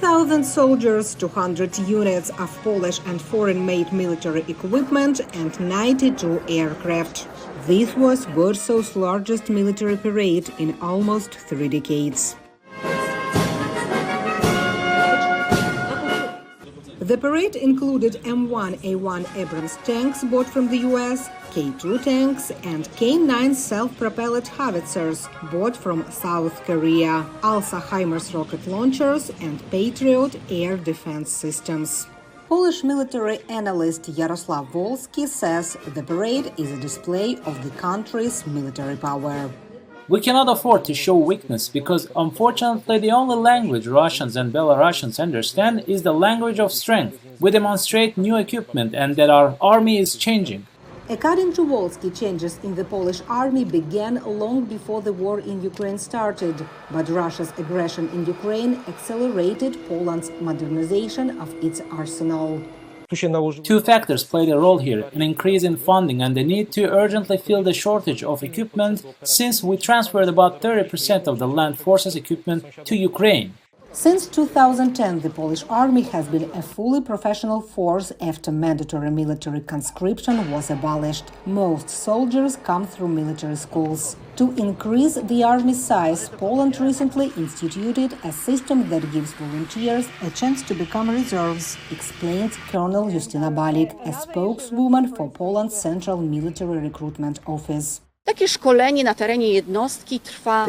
3,000 soldiers, 200 units of Polish and foreign-made military equipment, and 92 aircraft. This was Warsaw's largest military parade in almost 3 decades. The parade included M1A1 Abrams tanks bought from the US, K2 tanks, and K9 self-propelled howitzers bought from South Korea, also HIMARS rocket launchers and Patriot air defense systems. Polish military analyst Jaroslav Wolski says the parade is a display of the country's military power. We cannot afford to show weakness because, unfortunately, the only language Russians and Belarusians understand is the language of strength. We demonstrate new equipment and that our army is changing. According to Wolski, changes in the Polish army began long before the war in Ukraine started, but Russia's aggression in Ukraine accelerated Poland's modernization of its arsenal. Two factors played a role here, an increase in funding and the need to urgently fill the shortage of equipment, since we transferred about 30% of the land forces equipment to Ukraine. Since 2010, the Polish army has been a fully professional force after mandatory military conscription was abolished. Most soldiers come through military schools. To increase the army's size, Poland recently instituted a system that gives volunteers a chance to become reserves, explains Colonel Justyna Balik, a spokeswoman for Poland's Central Military Recruitment Office. The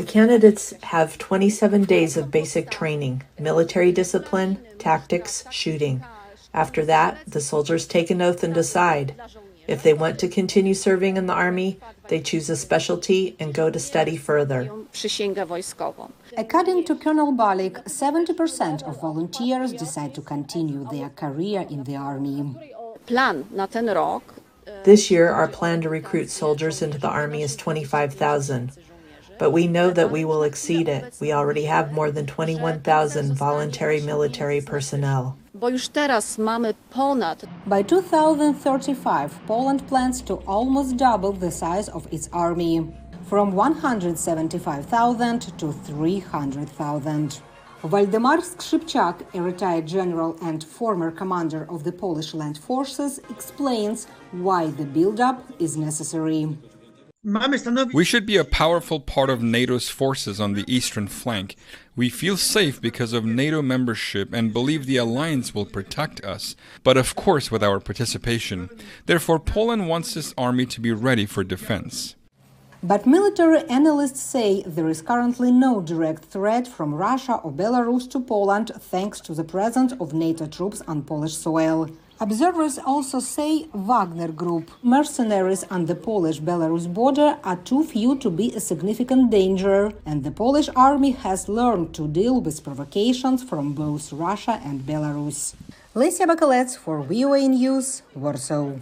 candidates have 27 days of basic training, military discipline, tactics, shooting. After that, the soldiers take an oath and decide. If they want to continue serving in the army, they choose a specialty and go to study further. According to Colonel Balik, 70% of volunteers decide to continue their career in the army. This year, our plan to recruit soldiers into the army is 25,000. But we know that we will exceed it. We already have more than 21,000 voluntary military personnel. By 2035, Poland plans to almost double the size of its army, from 175,000 to 300,000. Waldemar Skrzypczak, a retired general and former commander of the Polish Land Forces, explains why the build-up is necessary. We should be a powerful part of NATO's forces on the eastern flank. We feel safe because of NATO membership and believe the alliance will protect us, but of course with our participation. Therefore, Poland wants this army to be ready for defense. But military analysts say there is currently no direct threat from Russia or Belarus to Poland thanks to the presence of NATO troops on Polish soil. Observers also say Wagner Group, mercenaries on the Polish-Belarus border, are too few to be a significant danger, and the Polish army has learned to deal with provocations from both Russia and Belarus. Lesia Bakalets for VOA News, Warsaw.